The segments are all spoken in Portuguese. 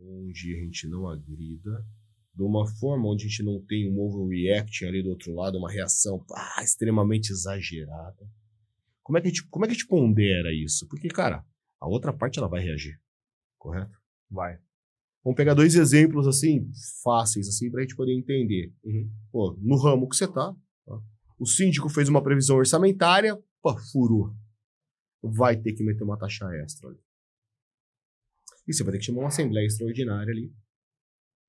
onde a gente não agrida, de uma forma onde a gente não tem um overreacting ali do outro lado, uma reação extremamente exagerada. Como é que a gente pondera isso? Porque, cara, a outra parte ela vai reagir, correto? Vai. Vamos pegar 2 exemplos, assim, fáceis, assim, pra gente poder entender. Pô, no ramo que você tá, o síndico fez uma previsão orçamentária, furou. Vai ter que meter uma taxa extra ali. E você vai ter que chamar uma assembleia extraordinária ali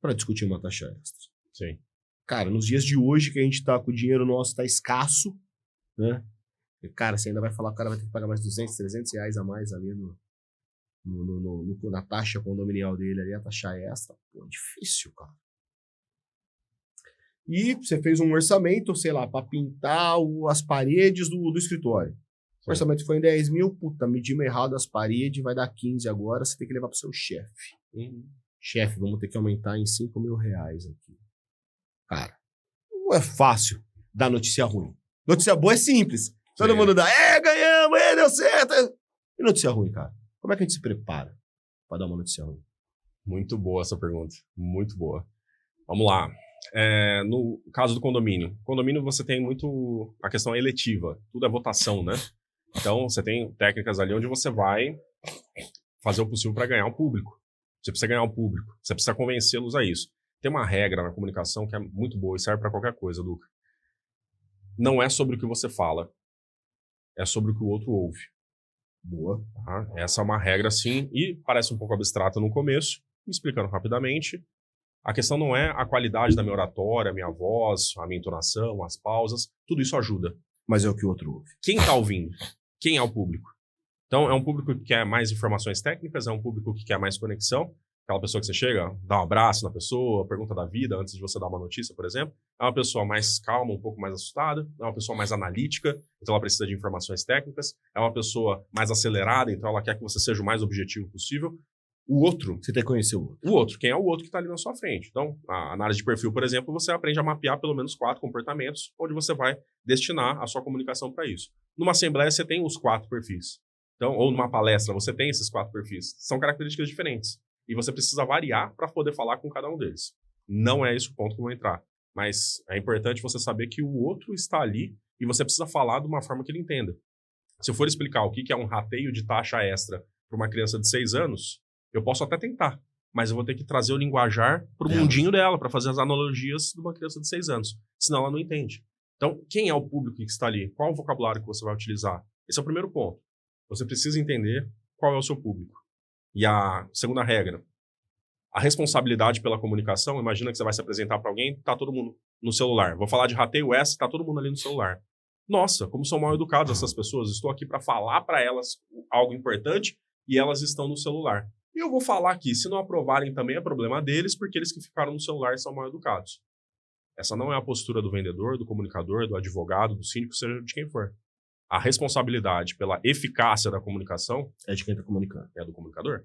pra discutir uma taxa extra. Sim. Cara, nos dias de hoje que a gente tá com o dinheiro nosso tá escasso, né? E, cara, você ainda vai falar que o cara vai ter que pagar mais 200, 300 reais a mais ali na taxa condominial dele ali, a taxa extra. Pô, é difícil, cara. E você fez um orçamento, sei lá, pra pintar as paredes do escritório. O orçamento foi em 10 mil, puta, medimos errado as paredes, vai dar 15 agora, você tem que levar pro seu chefe. Chefe, vamos ter que aumentar em 5 mil reais aqui. Cara, não é fácil dar notícia ruim. Notícia boa é simples. Todo mundo dá, ganhamos, deu certo. E notícia ruim, cara? Como é que a gente se prepara pra dar uma notícia ruim? Muito boa essa pergunta, muito boa. Vamos lá. No caso do condomínio. Condomínio você tem muito a questão eletiva. Tudo é votação, né? Então, você tem técnicas ali onde você vai fazer o possível para ganhar o público. Você precisa ganhar o público. Você precisa convencê-los a isso. Tem uma regra na comunicação que é muito boa e serve para qualquer coisa, Luca. Não é sobre o que você fala. É sobre o que o outro ouve. Boa. Tá? Essa é uma regra, sim, e parece um pouco abstrata no começo. Me explicando rapidamente. A questão não é a qualidade da minha oratória, a minha voz, a minha entonação, as pausas. Tudo isso ajuda. Mas é o que o outro ouve. Quem está ouvindo? Quem é o público? Então, é um público que quer mais informações técnicas, é um público que quer mais conexão. Aquela pessoa que você chega, dá um abraço na pessoa, pergunta da vida antes de você dar uma notícia, por exemplo. É uma pessoa mais calma, um pouco mais assustada. É uma pessoa mais analítica, então ela precisa de informações técnicas. É uma pessoa mais acelerada, então ela quer que você seja o mais objetivo possível. O outro... Você tem que conhecer o outro. O outro. Quem é o outro que está ali na sua frente? Então, a análise de perfil, por exemplo, você aprende a mapear pelo menos 4 comportamentos, onde você vai destinar a sua comunicação para isso. Numa assembleia, você tem os 4 perfis. Então, ou numa palestra, você tem esses 4 perfis. São características diferentes. E você precisa variar para poder falar com cada um deles. Não é esse o ponto que eu vou entrar. Mas é importante você saber que o outro está ali e você precisa falar de uma forma que ele entenda. Se eu for explicar o que é um rateio de taxa extra para uma criança de 6 anos, eu posso até tentar, mas eu vou ter que trazer o linguajar para o mundinho dela, para fazer as analogias de uma criança de 6 anos. Senão ela não entende. Então, quem é o público que está ali? Qual o vocabulário que você vai utilizar? Esse é o primeiro ponto. Você precisa entender qual é o seu público. E a segunda regra, a responsabilidade pela comunicação. Imagina que você vai se apresentar para alguém, está todo mundo no celular. Vou falar de rateio S, está todo mundo ali no celular. Nossa, como são mal educadas essas pessoas. Estou aqui para falar para elas algo importante e elas estão no celular. E eu vou falar aqui, se não aprovarem também é problema deles, porque eles que ficaram no celular são mal educados. Essa não é a postura do vendedor, do comunicador, do advogado, do síndico, seja de quem for. A responsabilidade pela eficácia da comunicação é de quem está comunicando. É do comunicador.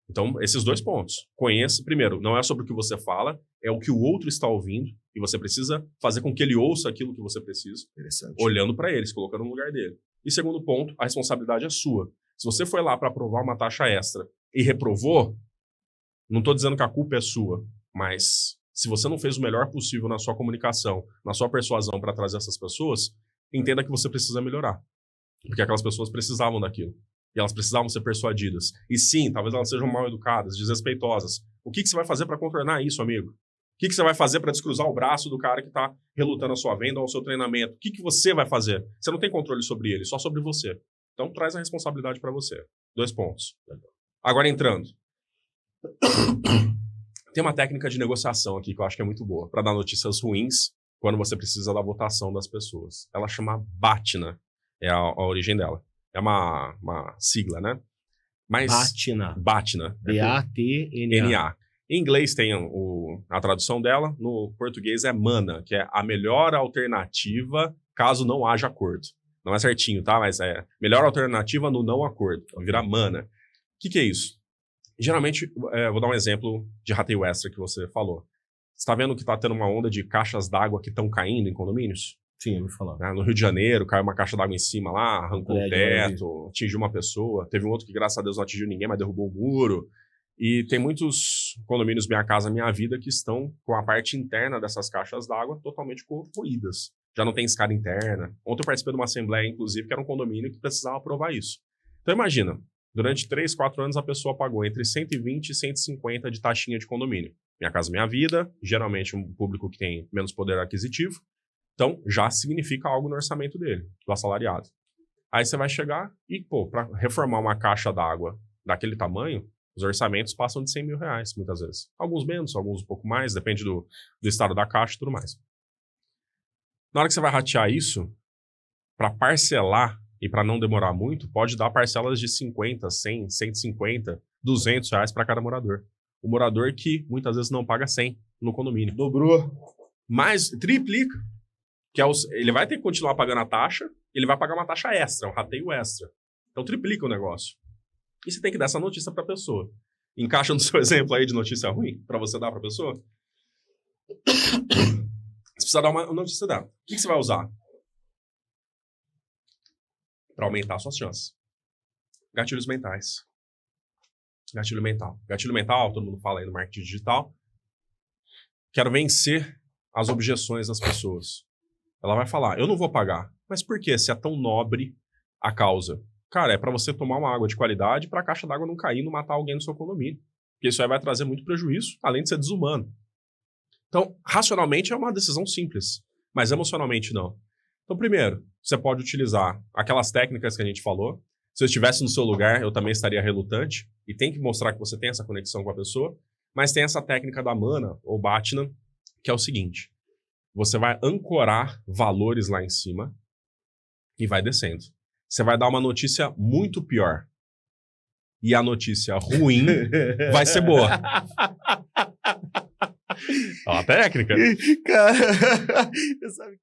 Então, esses 2 pontos. Conheça, primeiro, não é sobre o que você fala, é o que o outro está ouvindo, e você precisa fazer com que ele ouça aquilo que você precisa, olhando para ele, se colocando no lugar dele. E segundo ponto, a responsabilidade é sua. Se você foi lá para aprovar uma taxa extra e reprovou, não estou dizendo que a culpa é sua, mas se você não fez o melhor possível na sua comunicação, na sua persuasão para trazer essas pessoas, entenda que você precisa melhorar. Porque aquelas pessoas precisavam daquilo. E elas precisavam ser persuadidas. E sim, talvez elas sejam mal educadas, desrespeitosas. O que você vai fazer para contornar isso, amigo? O que você vai fazer para descruzar o braço do cara que está relutando a sua venda ou ao seu treinamento? O que você vai fazer? Você não tem controle sobre ele, só sobre você. Então, traz a responsabilidade para você. 2 pontos. Agora, entrando. Tem uma técnica de negociação aqui que eu acho que é muito boa para dar notícias ruins quando você precisa da votação das pessoas. Ela chama BATNA. É a origem dela. É uma sigla, né? Mas BATNA. BATNA. B-A-T-N-A. Em inglês tem a tradução dela, no português é MANA, que é a melhor alternativa caso não haja acordo. Não é certinho, tá? Mas é melhor alternativa no não acordo. Então vira MANA. O que é isso? Geralmente, vou dar um exemplo de rateio extra que você falou. Você está vendo que está tendo uma onda de caixas d'água que estão caindo em condomínios? Sim, eu vou falar. No Rio de Janeiro, caiu uma caixa d'água em cima lá, arrancou o teto, atingiu uma pessoa. Teve um outro que, graças a Deus, não atingiu ninguém, mas derrubou o muro. E tem muitos condomínios Minha Casa Minha Vida que estão com a parte interna dessas caixas d'água totalmente corroídas. Já não tem escada interna. Ontem eu participei de uma assembleia, inclusive, que era um condomínio que precisava aprovar isso. Então imagina, durante 3, 4 anos a pessoa pagou entre 120 e 150 de taxinha de condomínio. Minha Casa Minha Vida, geralmente um público que tem menos poder aquisitivo. Então já significa algo no orçamento dele, do assalariado. Aí você vai chegar e, para reformar uma caixa d'água daquele tamanho, os orçamentos passam de 100 mil reais, muitas vezes. Alguns menos, alguns um pouco mais, depende do estado da caixa e tudo mais. Na hora que você vai ratear isso, para parcelar e para não demorar muito, pode dar parcelas de 50, 100, 150, 200 reais para cada morador. O morador que muitas vezes não paga 100 no condomínio. Dobrou. Mas triplica. Ele vai ter que continuar pagando a taxa, ele vai pagar uma taxa extra, um rateio extra. Então triplica o negócio. E você tem que dar essa notícia para a pessoa. Encaixa no seu exemplo aí de notícia ruim para você dar para a pessoa? Você precisa dar uma notícia dela. O que você vai usar? Para aumentar suas chances. Gatilhos mentais. Gatilho mental. Gatilho mental, todo mundo fala aí no marketing digital. Quero vencer as objeções das pessoas. Ela vai falar, eu não vou pagar. Mas por quê? Se é tão nobre a causa. Cara, é para você tomar uma água de qualidade para a caixa d'água não cair e não matar alguém no seu condomínio. Porque isso aí vai trazer muito prejuízo, além de ser desumano. Então, racionalmente é uma decisão simples, mas emocionalmente não. Então, primeiro, você pode utilizar aquelas técnicas que a gente falou. Se eu estivesse no seu lugar, eu também estaria relutante. E tem que mostrar que você tem essa conexão com a pessoa. Mas tem essa técnica da Mana, ou Batna, que é o seguinte. Você vai ancorar valores lá em cima e vai descendo. Você vai dar uma notícia muito pior. E a notícia ruim vai ser boa. É uma técnica. Cara, sabe